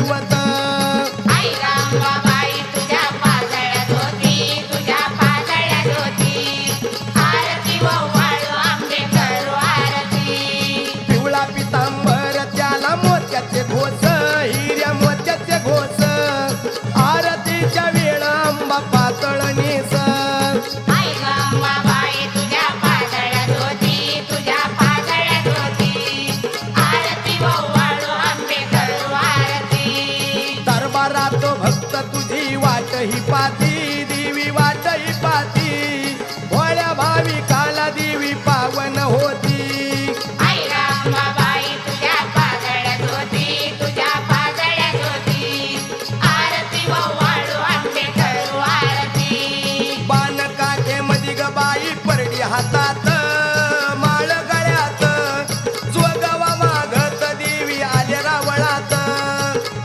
दैवत आई रामबाई तुझ्या पाजळ्यात होती, तुझ्या पाजळ्यात होती. आरती वाळू आंबे करू आरती. पिवळा पितांबर त्याला मोत्याचे घोस, हिऱ्या मोत्याचे घोस, आरतीच्या वेळ आंबा पातळ नेस. आई रामबाई तुझ्या पाजळ्यात होती, तुझ्या पाजळ्यात होती. आरती वाळू आंबे करू आरती. दरबारात